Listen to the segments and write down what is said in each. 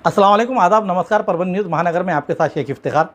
अस्सलाम वालेकुम, आदाब, नमस्कार। परभनी न्यूज़ महानगर में आपके साथ शेख इफ्तिखार।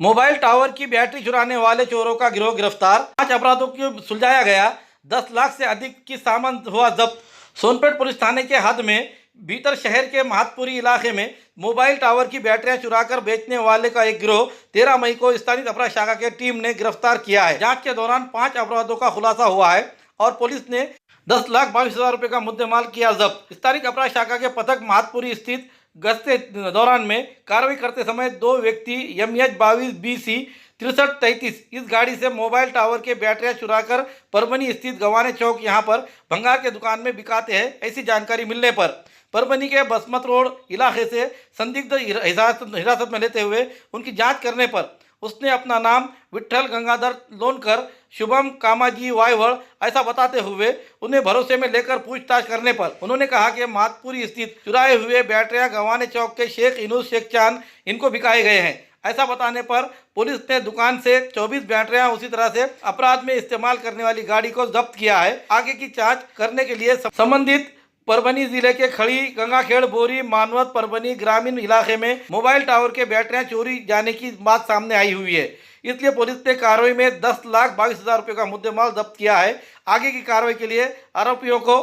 मोबाइल टावर की बैटरी चुराने वाले चोरों का गिरोह गिरफ्तार। 5 अपराधों को सुलझाया गया। 10 लाख से अधिक की सामान हुआ जब्त। सोनपेट पुलिस थाने के हद में भीतर शहर के महतपुरी इलाके में मोबाइल टावर की बैटरियां चुराकर बेचने वाले का एक गिरोह 13 मई को स्थानीय अपराध शाखा की टीम ने गिरफ्तार किया है। जांच के दौरान 5 अपराधों का खुलासा हुआ है और पुलिस ने 10,22,000 रुपये का मुद्देमाल किया जब्त। स्थानीय अपराध शाखा के पथक महतपुरी स्थित गश्त के दौरान में कार्रवाई करते समय 2 व्यक्ति MH 22 BC 6333 इस गाड़ी से मोबाइल टावर के बैटरियां चुराकर परभनी स्थित गवाने चौक यहां पर भंगार के दुकान में बिकाते हैं। ऐसी जानकारी मिलने पर परभनी के बसमत रोड इलाके से संदिग्ध हिरासत में लेते हुए उनकी जांच करने पर उसने अपना नाम विट्ठल गंगाधर लोनकर शुभम कामाजी वायवड़ ऐसा बताते हुए उन्हें भरोसे में लेकर पूछताछ करने पर उन्होंने कहा कि महतपुरी स्थित चुराए हुए बैटरियां गवाने चौक के शेख इनूस शेख चांद इनको बिकाए गए हैं। ऐसा बताने पर पुलिस ने दुकान से 24 बैटरियां उसी तरह से अपराध में इस्तेमाल करने वाली गाड़ी को जब्त किया है। आगे की जांच करने के लिए संबंधित परभनी जिले के खड़ी, गंगाखेड़, बोरी, मानवत, परभनी ग्रामीण इलाके में मोबाइल टावर के बैटरियां चोरी जाने की बात सामने आई हुई है। इसलिए पुलिस ने कार्रवाई में 10,22,000 रुपये का मुद्देमाल जब्त किया है। आगे की कार्रवाई के लिए आरोपियों को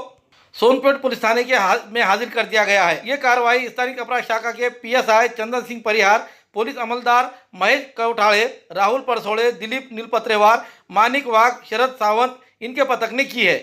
सोनपेट पुलिस थाने के में हाजिर कर दिया गया है। ये कार्रवाई स्थानीय अपराध शाखा के PSI चंदन सिंह परिहार, पुलिस अमलदार महेश कौठाड़े, राहुल परसोड़े, दिलीप नीलपत्रेवार, मानिक वाघ, शरद सावंत इनके पथक ने की है।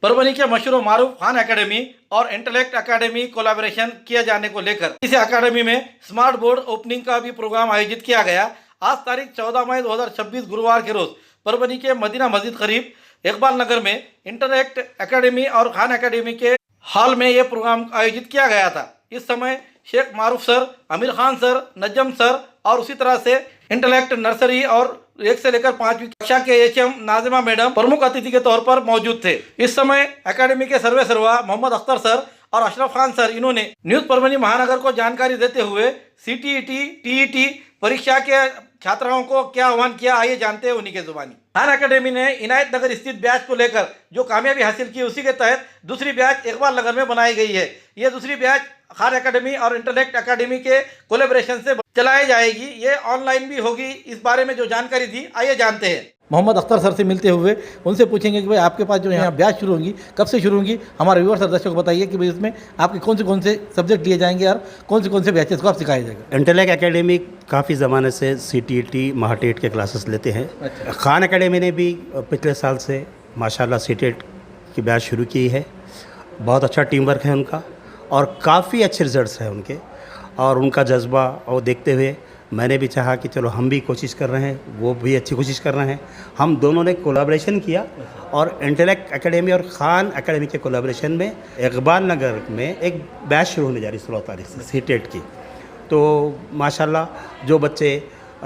परभनी के मशहूर मारूफ खान एकेडमी और इंटेलेक्ट एकेडमी कोलैबोरेशन किए जाने को लेकर इस एकेडमी में स्मार्ट बोर्ड ओपनिंग का भी प्रोग्राम आयोजित किया गया। आज तारीख 14 मई 2026 गुरुवार के रोज परभनी के मदीना मस्जिद करीब इकबाल नगर में इंटेलेक्ट एकेडमी और खान एकेडमी के हॉल में यह प्रोग्राम आयोजित किया गया था। इस समय शेख मारूफ सर, आमिर खान सर, नजम सर और उसी तरह से इंटेलेक्ट नर्सरी और 1 से लेकर 5वीं कक्षा के HM नाजिमा मैडम प्रमुख अतिथि के तौर पर मौजूद थे। इस समय एकेडमी के सर्वा मोहम्मद अख्तर सर और अशरफ खान सर इन्होंने न्यूज़ परभनी महानगर को जानकारी देते हुए CTET TET परीक्षा के छात्राओं को क्या आह्वान किया, आइए जानते हैं उन्हीं के जुबानी। खान एकेडमी ने इनायत नगर स्थित बैच को लेकर जो कामयाबी हासिल की उसी के तहत दूसरी बैच इकबाल नगर में बनाई गई है। ये दूसरी बैच खान एकेडमी और इंटेलेक्ट एकेडमी के कोलैबोरेशन से चलाई जाएगी। ये ऑनलाइन भी होगी। इस बारे में जो जानकारी दी, आइए जानते हैं। मोहम्मद अख्तर सर से मिलते हुए उनसे पूछेंगे कि भाई आपके पास जो यहाँ बैच शुरू होंगी, कब से शुरू होंगी? हमारे व्यूअर्स और दर्शकों को बताइए कि भाई इसमें आपके कौन से सब्जेक्ट लिए जाएंगे और कौन से बैचेस को आप सिखाया जाएगा? इंटेलेक्ट एकेडमी काफ़ी ज़माने से CTET महाटेट के क्लासेस लेते हैं। अच्छा। खान एकेडमी ने भी पिछले साल से माशाल्लाह CTET की बैच शुरू की है। बहुत अच्छा टीम वर्क है उनका और काफ़ी अच्छे रिजल्ट्स हैं उनके, और उनका जज्बा और देखते हुए मैंने भी चाहा कि चलो हम भी कोशिश कर रहे हैं, वो भी अच्छी कोशिश कर रहे हैं। हम दोनों ने कोलैबोरेशन किया और इंटेलेक्ट एकेडमी और खान एकेडमी के कोलैबोरेशन में इकबाल नगर में एक बैच शुरू होने जा रही है 16 तारीख से CTET की। तो माशाल्लाह जो बच्चे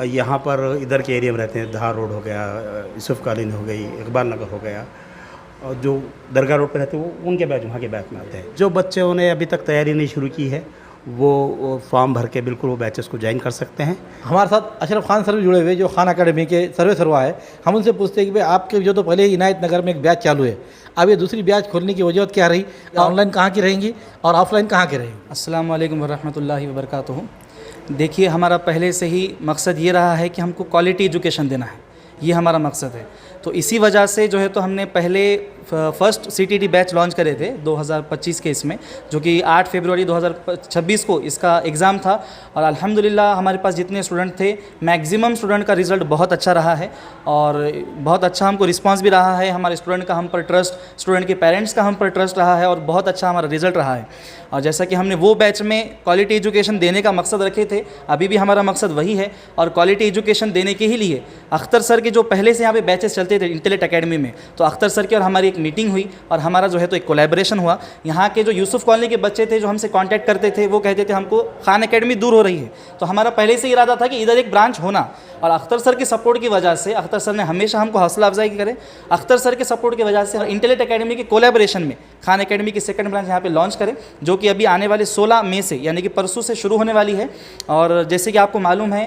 यहाँ पर इधर के एरिया में रहते हैं, धार रोड हो गया, यूसुफ कॉलोनी हो गई, इकबाल नगर हो गया, और जो दरगाह रोड पर रहते हैं वो उनके बैच वहाँ के बैच में आते हैं। जो बच्चों ने अभी तक तैयारी नहीं शुरू की है वो फॉर्म भर के बिल्कुल वो बैचेस को ज्वाइन कर सकते हैं। हमारे साथ अशरफ खान सर भी जुड़े हुए जो खान एकेडमी के सर्वा है। हम उनसे पूछते हैं कि भाई आपके जो तो पहले ही इनायत नगर में एक बैच चालू है, अब ये दूसरी बैच खोलने की वजह क्या रही? ऑनलाइन कहाँ की रहेंगी और ऑफलाइन कहाँ की रहेंगी? अस्सलाम वालेकुम वरहमतुल्लाहि वबरकातुहू। देखिए, हमारा पहले से ही मकसद ये रहा है कि हमको क्वालिटी एजुकेशन देना है, ये हमारा मकसद है। तो इसी वजह से जो है तो हमने पहले फर्स्ट CTET बैच लॉन्च करे थे 2025 के इसमें, जो कि 8 फरवरी 2026 को इसका एग्ज़ाम था। और अल्हम्दुलिल्लाह हमारे पास जितने स्टूडेंट थे, मैक्सिमम स्टूडेंट का रिज़ल्ट बहुत अच्छा रहा है और बहुत अच्छा हमको रिस्पांस भी रहा है। हमारे स्टूडेंट का हम पर ट्रस्ट, स्टूडेंट के पेरेंट्स का हम पर ट्रस्ट रहा है और बहुत अच्छा हमारा रिज़ल्ट रहा है। और जैसा कि हमने वो बैच में क्वालिटी एजुकेशन देने का मकसद रखे थे, अभी भी हमारा मकसद वही है। और क्वालिटी एजुकेशन देने के ही लिए अख्तर सर के जो पहले से यहाँ पे बैचेस चलते थे इंटेलेक्ट एकेडमी में, तो अख्तर सर की और हमारी एक मीटिंग हुई और हमारा जो है तो एक कोलैबोरेशन हुआ। यहाँ के जो यूसुफ कॉलोनी के बच्चे थे जो हमसे कांटेक्ट करते थे, वो कहते थे हमको खान एकेडमी दूर हो रही है, तो हमारा पहले से इरादा था कि इधर एक ब्रांच होना। और अख्तर सर के सपोर्ट की वजह से, अख्तर सर ने हमेशा हमको हौसला अफजाई करे, अख्तर सर के सपोर्ट की वजह से इंटेलेक्ट एकेडमी के कोलैबोरेशन में खान एकेडमी की सेकंड ब्रांच यहाँ पे लॉन्च करें, जो कि अभी आने वाले 16 मई से यानी कि परसों से शुरू होने वाली है। और जैसे कि आपको मालूम है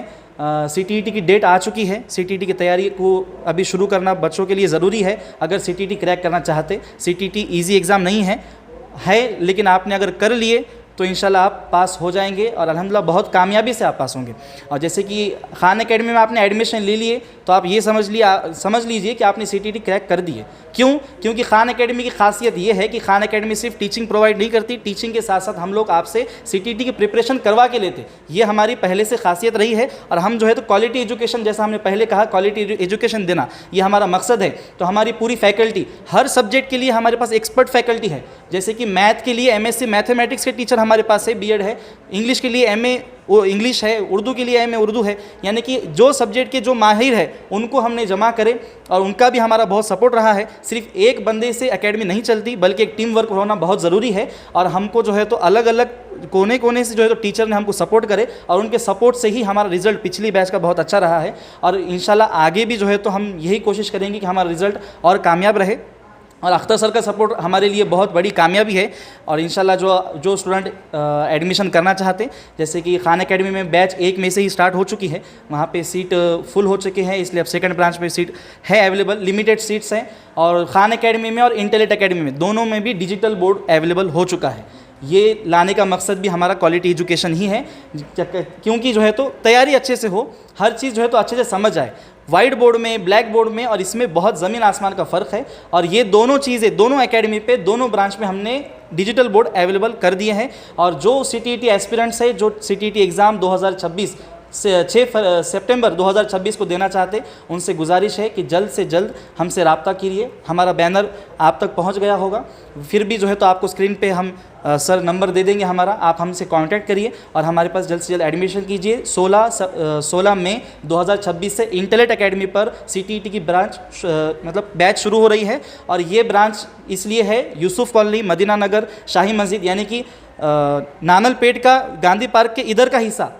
CTET की डेट आ चुकी है। CTET की तैयारी को अभी शुरू करना बच्चों के लिए ज़रूरी है अगर CTET क्रैक करना चाहते। CTET ईजी एग्ज़ाम नहीं है लेकिन आपने अगर कर लिए तो इंशाल्लाह आप पास हो जाएंगे और अल्हम्दुलिल्लाह बहुत कामयाबी से आप पास होंगे। और जैसे कि खान एकेडमी में आपने एडमिशन ले लिए तो आप ये समझ लीजिए कि आपने CTET क्रैक कर दिए। क्यों? क्योंकि खान एकेडमी की खासियत ये है कि खान एकेडमी सिर्फ टीचिंग प्रोवाइड नहीं करती, टीचिंग के साथ साथ हम लोग आपसे CTET की प्रिपरेशन करवा के लेते। ये हमारी पहले से खासियत रही है और हम जो है तो क्वालिटी एजुकेशन, जैसा हमने पहले कहा, क्वालिटी एजुकेशन देना ये हमारा मकसद है। तो हमारी पूरी फैकल्टी, हर सब्जेक्ट के लिए हमारे पास एक्सपर्ट फैकल्टी है। जैसे कि मैथ के लिए MSc मैथमेटिक्स के टीचर हमारे पास है, B.Ed है, इंग्लिश के लिए MA इंग्लिश है, उर्दू के लिए MA उर्दू है। यानी कि जो सब्जेक्ट के जो माहिर है उनको हमने जमा करे और उनका भी हमारा बहुत सपोर्ट रहा है। सिर्फ एक बंदे से एकेडमी नहीं चलती बल्कि एक टीम वर्क होना बहुत ज़रूरी है और हमको जो है तो अलग अलग कोने कोने से जो है तो टीचर ने हमको सपोर्ट करे और उनके सपोर्ट से ही हमारा रिज़ल्ट पिछली बैच का बहुत अच्छा रहा है। और इंशाल्लाह आगे भी जो है तो हम यही कोशिश करेंगे कि हमारा रिज़ल्ट और कामयाब रहे। और अख्तर सर का सपोर्ट हमारे लिए बहुत बड़ी कामयाबी है। और इंशाल्लाह जो स्टूडेंट एडमिशन करना चाहते, जैसे कि खान एकेडमी में बैच 1 में से ही स्टार्ट हो चुकी है, वहाँ पे सीट फुल हो चुके हैं, इसलिए अब सेकंड ब्रांच में सीट है अवेलेबल, लिमिटेड सीट्स हैं। और खान एकेडमी में और इंटेलेक्ट एकेडमी में दोनों में भी डिजिटल बोर्ड अवेलेबल हो चुका है। ये लाने का मकसद भी हमारा क्वालिटी एजुकेशन ही है, क्योंकि जो है तो तैयारी अच्छे से हो, हर चीज़ जो है तो अच्छे से समझ आए। वाइट बोर्ड में, ब्लैक बोर्ड में और इसमें बहुत ज़मीन आसमान का फ़र्क है। और ये दोनों चीज़ें दोनों एकेडमी पे, दोनों ब्रांच में हमने डिजिटल बोर्ड अवेलेबल कर दिए हैं। और जो CTET एस्पिरेंट्स है, जो CTET एग्ज़ाम 2026 से 6 सितंबर 2026 को देना चाहते, उनसे गुजारिश है कि जल्द से जल्द हमसे रब्ता कीजिए। हमारा बैनर आप तक पहुंच गया होगा, फिर भी जो है तो आपको स्क्रीन पे हम सर नंबर दे देंगे हमारा, आप हमसे कांटेक्ट करिए और हमारे पास जल्द से जल्द एडमिशन कीजिए। 16 मई 2026 से इंटेलेक्ट एकेडमी पर CTET की ब्रांच मतलब बैच शुरू हो रही है। और ये ब्रांच इसलिए है, यूसुफ कॉलोनी, मदीना नगर, शाही मस्जिद, यानी कि नानलपेट का गांधी पार्क के इधर का हिस्सा,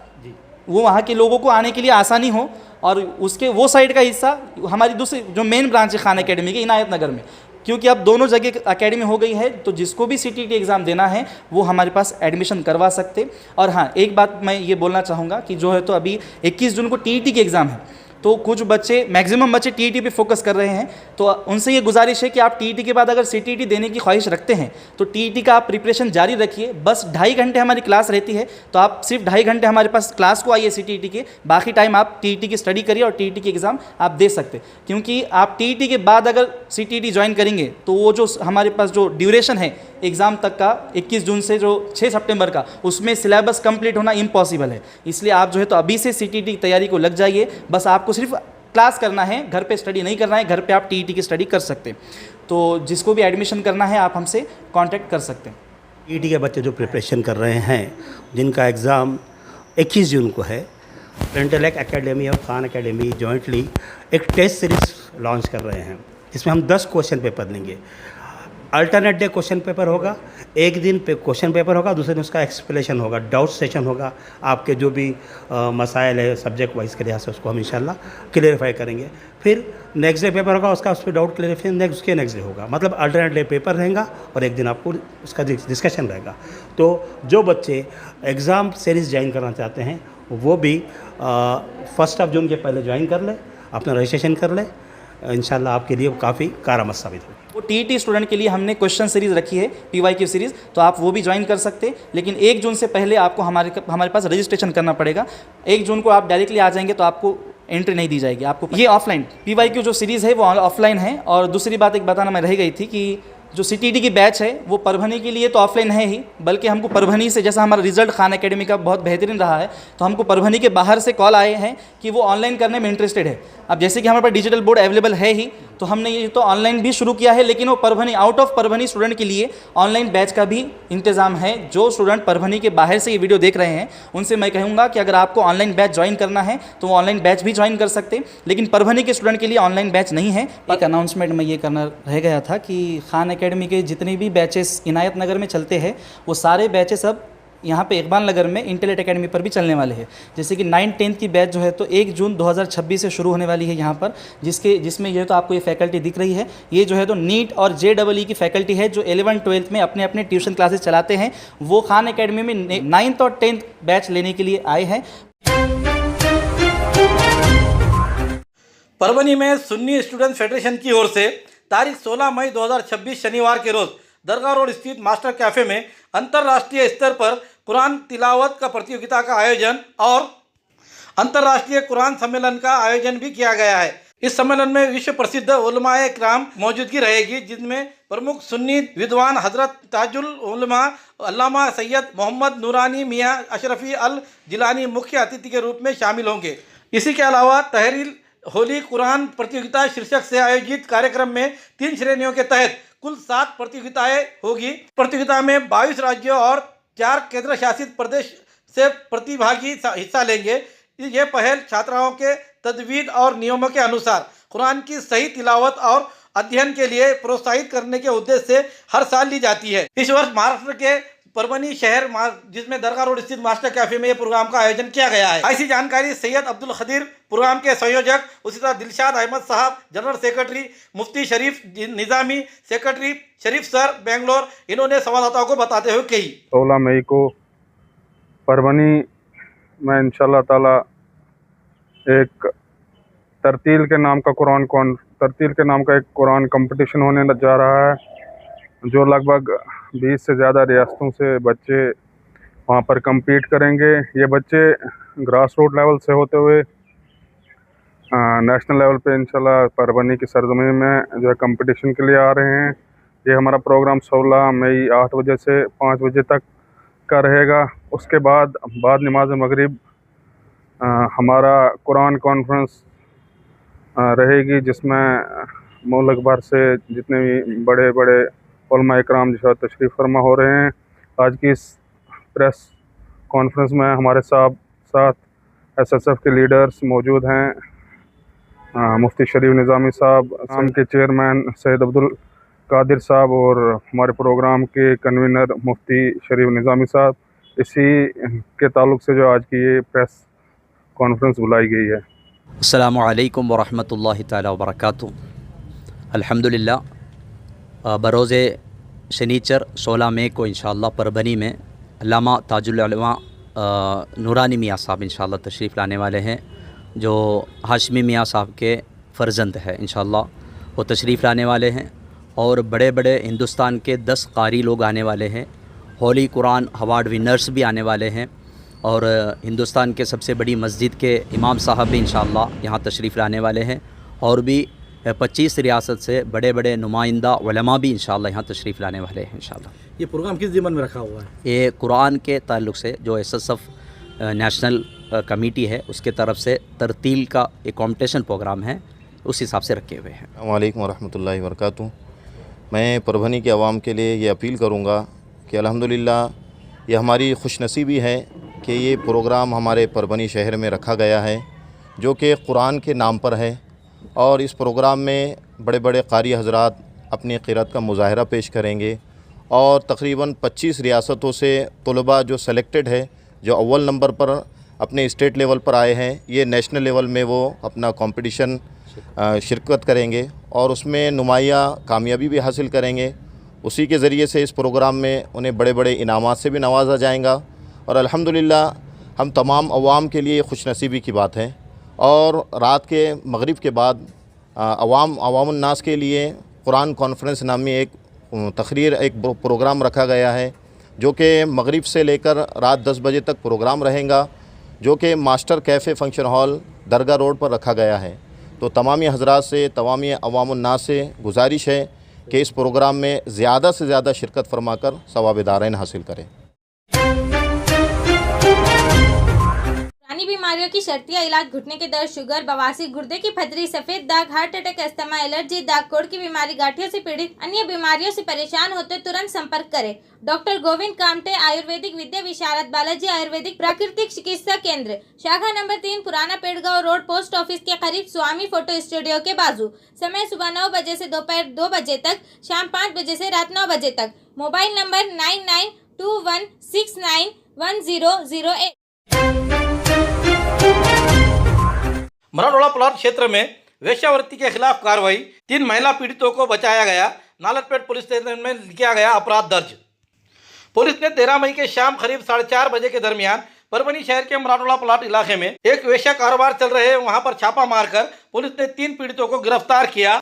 वो वहाँ के लोगों को आने के लिए आसानी हो, और उसके वो साइड का हिस्सा हमारी दूसरी जो मेन ब्रांच है खान एकेडमी के, इनायत नगर में। क्योंकि अब दोनों जगह एकेडमी हो गई है, तो जिसको भी CTET एग्ज़ाम देना है वो हमारे पास एडमिशन करवा सकते। और हाँ, एक बात मैं ये बोलना चाहूँगा कि जो है तो अभी 21 जून को TET की एग्ज़ाम है, तो कुछ बच्चे, मैक्सिमम बच्चे TET पे फोकस कर रहे हैं। तो उनसे ये गुजारिश है कि आप TET के बाद अगर CTET देने की ख्वाहिश रखते हैं तो TET का आप प्रिपरेशन जारी रखिए। बस 2.5 घंटे हमारी क्लास रहती है, तो आप सिर्फ 2.5 घंटे हमारे पास क्लास को आइए CTET के, बाकी टाइम आप TET की स्टडी करिए और TET की एग्ज़ाम आप दे सकते। क्योंकि आप TET के बाद अगर CTET ज्वाइन करेंगे तो वो जो हमारे पास जो ड्यूरेशन है एग्ज़ाम तक का 21 जून से जो 6 सितंबर का, उसमें सिलेबस कंप्लीट होना इम्पॉसिबल है। इसलिए आप जो है तो अभी से CTET की तैयारी को लग जाइए। बस आपको सिर्फ क्लास करना है, घर पे स्टडी नहीं करना है, घर पे आप TET की स्टडी कर सकते हैं। तो जिसको भी एडमिशन करना है आप हमसे कांटेक्ट कर सकते हैं। TET के बच्चे जो प्रिपरेशन कर रहे हैं, जिनका एग्ज़ाम 21 जून को है, इंटेलेक्ट एकेडमी और खान एकेडमी जॉइंटली एक टेस्ट सीरीज़ लॉन्च कर रहे हैं, जिसमें हम 10 क्वेश्चन पेपर लेंगे। अल्टरनेट डे क्वेश्चन पेपर होगा, एक दिन पे क्वेश्चन पेपर होगा, दूसरे दिन उसका एक्सप्लेनेशन होगा, डाउट सेशन होगा। आपके जो भी मसाइल है सब्जेक्ट वाइज के लिहाज से उसको हम इंशाल्लाह क्लियरिफाई करेंगे। फिर नेक्स्ट डे पेपर होगा, उसका उस पर डाउट क्लियरिफाई नेक्स्ट डे होगा। मतलब अल्टरनेट डे पेपर रहेगा और एक दिन आपको उसका डिस्कशन रहेगा। तो जो बच्चे एग्ज़ाम सीरीज़ ज्वाइन करना चाहते हैं वो भी 1 जून के पहले ज्वाइन कर ले, अपना रजिस्ट्रेशन कर ले, इंशाल्लाह आपके लिए काफ़ी कारआमद साबित होगी। वो TET स्टूडेंट के लिए हमने क्वेश्चन सीरीज़ रखी है, PYQ सीरीज़, तो आप वो भी ज्वाइन कर सकते हैं। लेकिन 1 जून से पहले आपको हमारे पास रजिस्ट्रेशन करना पड़ेगा। 1 जून को आप डायरेक्टली आ जाएंगे तो आपको एंट्री नहीं दी जाएगी। आपको ये ऑफलाइन PYQ जो सीरीज़ है वो ऑफलाइन है। और दूसरी बात एक बताना मैं रह गई थी कि जो CTET की बैच है वो परभनी के लिए तो ऑफलाइन है ही, बल्कि हमको परभनी से, जैसा हमारा रिजल्ट खान एकेडमी का बहुत बेहतरीन रहा है, तो हमको परभनी के बाहर से कॉल आए हैं कि वो ऑनलाइन करने में इंटरेस्टेड है। अब जैसे कि हमारे पास डिजिटल बोर्ड अवेलेबल है ही, तो हमने ये तो ऑनलाइन भी शुरू किया है, लेकिन वो Parbhani, out of Parbhani student के लिए ऑनलाइन बैच का भी इंतजाम है। जो स्टूडेंट परभनी के बाहर से ये वीडियो देख रहे हैं उनसे मैं कहूँगा कि अगर आपको ऑनलाइन बैच ज्वाइन करना है तो वो ऑनलाइन बैच भी ज्वाइन कर सकते हैं, लेकिन परभनी के स्टूडेंट के लिए ऑनलाइन बैच नहीं है। एक अनाउंसमेंट मैं ये करना रह गया था कि खान एकेडमी के जितने भी बैचेस इनायत नगर में चलते हैं वो सारे बैचेस अब यहाँ पे इकबाल नगर में इंटेलेक्ट एकेडमी पर भी चलने वाले हैं। जैसे कि 9-10 की बैच जो है तो 1 जून 2026 से शुरू होने वाली है यहाँ पर, जिसमें ये तो आपको ये फैकल्टी दिख रही है, ये जो है तो नीट और JEE की फैकल्टी है जो 11-12 में अपने अपने ट्यूशन क्लासेस चलाते हैं। वो खान एकेडमी में 9th और 10th बैच लेने के लिए आए हैं। परभनी में सुन्नी स्टूडेंट फेडरेशन की ओर से तारीख 16 मई 2026 शनिवार के रोज दरगाह रोड स्थित मास्टर कैफे में अंतर्राष्ट्रीय स्तर पर कुरान तिलावत का प्रतियोगिता का आयोजन और अंतर्राष्ट्रीय कुरान सम्मेलन का आयोजन भी किया गया है। इस सम्मेलन में विश्व प्रसिद्ध उलमाए किराम मौजूदगी रहेगी, जिनमें प्रमुख सुन्नी विद्वान हजरत ताजुल उलमा अल्लामा सैयद मोहम्मद नूरानी मियाँ अशरफी अल जिलानी मुख्य अतिथि के रूप में शामिल होंगे। इसी के अलावा तहरीर होली कुरान प्रतियोगिता शीर्षक से आयोजित कार्यक्रम में 3 श्रेणियों के तहत कुल 7 प्रतियोगिताएं होगी। प्रतियोगिता में 22 राज्यों और 4 केंद्र शासित प्रदेश से प्रतिभागी हिस्सा लेंगे। ये पहल छात्राओं के तजवीज़ और नियमों के अनुसार कुरान की सही तिलावत और अध्ययन के लिए प्रोत्साहित करने के उद्देश्य से हर साल ली जाती है। इस वर्ष महाराष्ट्र के परभनी शहर जिसमें दरगाह रोड स्थित मास्टर कैफे में ये प्रोग्राम का आयोजन किया गया है। ऐसी जानकारी सैयद अब्दुल खदीर प्रोग्राम के संयोजक, उसी तरह दिलशाद अहमद साहब जनरल सेक्रेटरी, मुफ्ती शरीफ निज़ामी सेक्रेटरी शरीफ सर बेंगलोर, इन्होंने संवाददाताओं को बताते हुए कही। 16 मई को परभनी में इंशाल्लाह ताला एक तरतील के नाम का एक कुरान कंपटीशन होने जा रहा है, जो लगभग 20 से ज़्यादा रियासतों से बच्चे वहाँ पर compete करेंगे। ये बच्चे ग्रास रूट लेवल से होते हुए नेशनल लेवल पे इंशाल्लाह परभनी की सरजमीन में जो है कंपटीशन के लिए आ रहे हैं। ये हमारा प्रोग्राम 16 मई 8 बजे से 5 बजे तक का रहेगा। उसके बाद नमाज मगरिब हमारा कुरान कॉन्फ्रेंस रहेगी, जिसमें मुल्क भर से जितने भी बड़े बड़े उलमा इकराम जो तशरीफ़ फरमा हो रहे हैं। आज की इस प्रेस कॉन्फ्रेंस में हमारे साथ SSF के लीडर्स मौजूद हैं, मुफ्ती शरीफ निज़ामी साहब, आम के चेयरमैन सैयद अब्दुल कादिर साहब और हमारे प्रोग्राम के कन्वीनर मुफ्ती शरीफ निज़ामी साहब। इसी के ताल्लुक़ से जो आज की ये प्रेस कॉन्फ्रेंस बुलाई गई है। अस्सलामु अलैकुम वरहमतुल्लाहि ताला वबरकातुहू। अल्हम्दुलिल्लाह बरोज़ शनीचर 16 मई को इंशाअल्लाह परभनी में अल्लामा ताजुल उलमा नूरानी मियाँ साहब इंशाअल्लाह तशरीफ़ लाने वाले हैं, जो हाशमी मियाँ साहब के फ़र्जंद है। इंशाअल्लाह वो तशरीफ़ लाने वाले हैं और बड़े बड़े हिंदुस्तान के 10 कारी लोग आने वाले हैं। होली कुरान अवार्ड विनर्स भी आने वाले हैं और हिंदुस्तान के सबसे बड़ी मस्जिद के इमाम साहब भी इंशाअल्लाह यहाँ तशरीफ़ लाने वाले हैं और भी 25 रियासत से बड़े बड़े नुमाइंदा उलमा भी इंशाअल्लाह यहाँ तशरीफ़ लाने वाले हैं इंशाअल्लाह। ये प्रोग्राम किस ज़िम्मन में रखा हुआ है? ये कुरान के ताल्लुक़ से जो SSF नेशनल कमेटी है उसके तरफ से तरतील का एक कॉम्पिटिशन प्रोग्राम है, उस हिसाब से रखे हुए हैं। अस्सलामु अलैकुम वरहमतुल्लाहि वबरकातुहू। मैं परभनी के अवाम के लिए ये अपील करूँगा कि अल्हम्दुलिल्लाह ये हमारी खुशनसीबी है कि ये प्रोग्राम हमारे परभनी शहर में रखा गया है, जो कि कुरान के नाम पर है। और इस प्रोग्राम में बड़े बड़े कारी हज़रात अपनी क़िरात का मुज़ाहरा पेश करेंगे और तकरीबन 25 रियासतों से तलबा जो सेलेक्टेड है, जो अव्वल नंबर पर अपने स्टेट लेवल पर आए हैं, ये नेशनल लेवल में वो अपना कंपटीशन शिरकत करेंगे और उसमें नुमाया कामयाबी भी हासिल करेंगे। उसी के ज़रिए से इस प्रोग्राम में उन्हें बड़े बड़े इनामात से भी नवाजा जाएगा और अल्हम्दुलिल्लाह हम तमाम अवाम के लिए खुशनसीबी की बात है। और रात के मगरिब के बाद अवामुन्नास के लिए कुरान कॉन्फ्रेंस नामी एक तकरीर एक प्रोग्राम रखा गया है, जो कि मगरिब से लेकर रात 10 बजे तक प्रोग्राम रहेगा, जो कि मास्टर कैफ़े फंक्शन हॉल दरगाह रोड पर रखा गया है। तो तमामी हज़रात से तमामी अवामुन्नास से गुजारिश है कि इस प्रोग्राम में ज़्यादा से ज़्यादा शिरकत फरमाकर सवाब दारैन हासिल करें। पुरानी बीमारियों की शर्तिया इलाज, घुटने के दर्द, शुगर, बवासीर, गुर्दे की पथरी, सफेद दाग, हार्ट अटैक, अस्थमा, एलर्जी, दाग कोड़ की बीमारी, गांठियों से पीड़ित अन्य बीमारियों से परेशान होते तुरंत संपर्क करें। डॉक्टर गोविंद कामटे, आयुर्वेदिक विद्या विशारद, बालाजी आयुर्वेदिक प्राकृतिक चिकित्सा केंद्र, शाखा नंबर 3, पुराना पेड़गांव रोड, पोस्ट ऑफिस के करीब, स्वामी फोटो स्टूडियो के बाजू। समय सुबह 9 बजे से दोपहर 2 बजे तक, शाम 5 बजे से रात 9 बजे तक। Mobile number 9921691008। मराठवाड़ा प्लाट क्षेत्र में वेश्यावृत्ति के खिलाफ कार्रवाई, 3 महिला पीड़ितों को बचाया गया। नालतपेट पुलिस स्टेशन में किया गया अपराध दर्ज। पुलिस ने 13 मई के शाम करीब 4:30 बजे के दरमियान परभनी शहर के मराठवाड़ा प्लाट इलाके में एक वेश्या कारोबार चल रहे वहां पर छापा मारकर पुलिस ने 3 पीड़ितों को गिरफ्तार किया,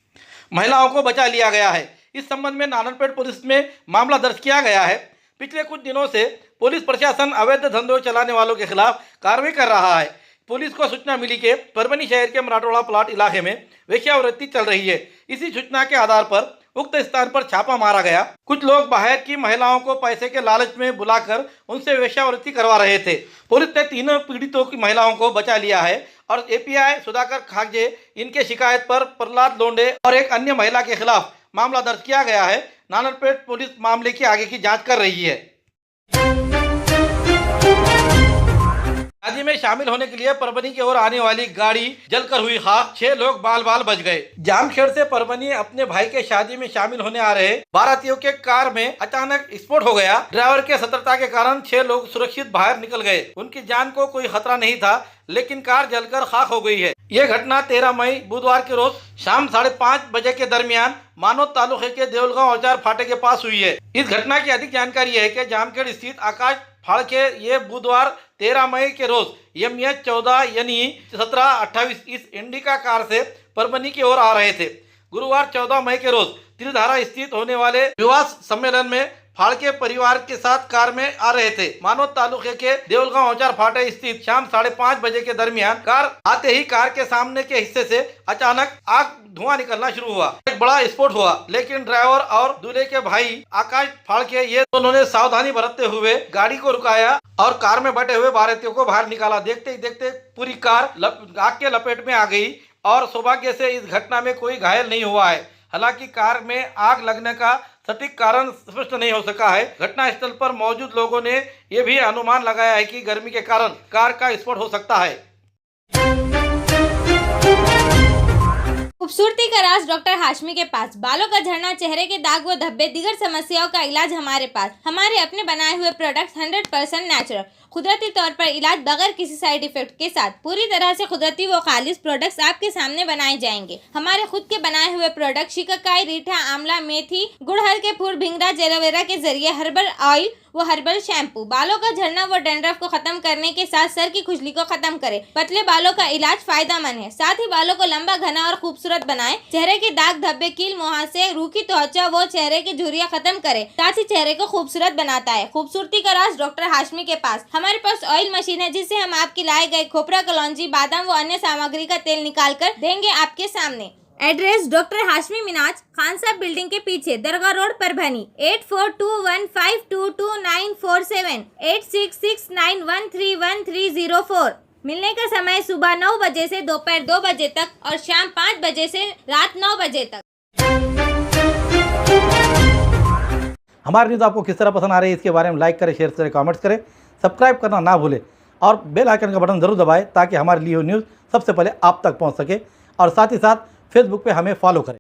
महिलाओं को बचा लिया गया है। इस संबंध में नारायणपेट पुलिस में मामला दर्ज किया गया है। पिछले कुछ दिनों से पुलिस प्रशासन अवैध धंधों चलाने वालों के खिलाफ कार्रवाई कर रहा है। पुलिस को सूचना मिली कि परभनी शहर के मराठवाड़ा प्लाट इलाके में वेश्यावृत्ति चल रही है। इसी सूचना के आधार पर उक्त स्थान पर छापा मारा गया। कुछ लोग बाहर की महिलाओं को पैसे के लालच में बुलाकर उनसे वेश्यावृत्ति करवा रहे थे। पुलिस ने तीनों पीड़ितों की महिलाओं को बचा लिया है और एपीआई सुधाकर खाजे इनके शिकायत पर प्रहलाद लोंडे और एक अन्य महिला के खिलाफ मामला दर्ज किया गया है। नारायणपेट पुलिस मामले की आगे की जांच कर रही है। शादी में शामिल होने के लिए परभनी की ओर आने वाली गाड़ी जलकर हुई खाक, 6 लोग बाल बाल बच गए। जामखेड़ से परभनी अपने भाई के शादी में शामिल होने आ रहे बारातियों के कार में अचानक विस्फोट हो गया। ड्राइवर के सतर्कता के कारण 6 लोग सुरक्षित बाहर निकल गए। उनकी जान को कोई खतरा नहीं था, लेकिन कार जलकर खाक हो गई है। यह घटना 13 मई बुधवार के रोज शाम 5:30 बजे के दरमियान मानोद तालुके के देवलगांव औजार फाटे के पास हुई है। इस घटना की अधिक जानकारी है कि जामखेड़ स्थित आकाश फाड़के ये बुधवार 13 मई के रोज MH 14 यानी 1728 इस इंडिका कार से परभनी की ओर आ रहे थे। गुरुवार 14 मई के रोज त्रिधारा स्थित होने वाले विवाह सम्मेलन में फाड़के परिवार के साथ कार में आ रहे थे। मानोद तालुके के देवलगांव औजार फाटे स्थित शाम 5:30 बजे के दरमियान कार आते ही कार के सामने के हिस्से से अचानक आग धुआं निकलना शुरू हुआ। एक बड़ा विस्फोट हुआ, लेकिन ड्राइवर और दूल्हे के भाई आकाश फाड़के ये दोनों ने सावधानी बरतते हुए गाड़ी को रुकाया और कार में बैठे हुए बारातियों को बाहर निकाला। देखते ही देखते पूरी कार आग के लपेट में आ गई और सौभाग्य से इस घटना में कोई घायल नहीं हुआ है। हालांकि कार में आग लगने का सटीक कारण स्पष्ट नहीं हो सका है। घटनास्थल पर मौजूद लोगों ने यह भी अनुमान लगाया है कि गर्मी के कारण कार का विस्फोट हो सकता है। खूबसूरती का राज डॉक्टर हाशमी के पास। बालों का झड़ना, चेहरे के दाग व धब्बे, दीगर समस्याओं का इलाज हमारे पास। हमारे अपने बनाए हुए प्रोडक्ट्स 100% नेचुरल, कुदरती तौर पर इलाज बगैर किसी साइड इफेक्ट के साथ पूरी तरह से कुदरती व खालिश प्रोडक्ट्स आपके सामने बनाए जाएंगे। हमारे खुद के बनाए हुए प्रोडक्ट शिकाकाई, रीठा, आंवला, मेथी, गुड़हल के फूल, भिंगरा, एलोवेरा के जरिए हर्बल ऑयल वो हर्बल शैम्पू बालों का झड़ना व डैंड्रफ को खत्म करने के साथ सर की खुजली को खत्म करे। पतले बालों का इलाज फायदेमंद है, साथ ही बालों को लंबा, घना और खूबसूरत बनाए। चेहरे के दाग धब्बे, कील, मुहासे, रूखी त्वचा वो चेहरे की झुर्रियां खत्म करे, साथ ही चेहरे को खूबसूरत बनाता है। खूबसूरती का राज डॉक्टर हाशमी के पास। हमारे पास ऑयल मशीन है जिससे हम आपकी लाए गए खोपरा, कलौंजी, बादाम व अन्य सामग्री का तेल निकाल कर देंगे आपके सामने। एड्रेस डॉक्टर हाशमी मिनाज, खान साहब बिल्डिंग के पीछे, दरगाह रोड, परभनी। 8421522947 8669131304। मिलने का समय सुबह 9 बजे से दोपहर 2 बजे तक और शाम 5 बजे से रात 9 बजे तक। हमारी न्यूज़ आपको किस तरह पसंद आ रही है इसके बारे में लाइक करें, शेयर करें, कमेंट्स करें, सब्सक्राइब करना ना भूलें और बेल आइकन का बटन ज़रूर दबाएं ताकि हमारी ली हुई न्यूज़ सबसे पहले आप तक पहुंच सके। और साथ ही साथ फेसबुक पे हमें फॉलो करें।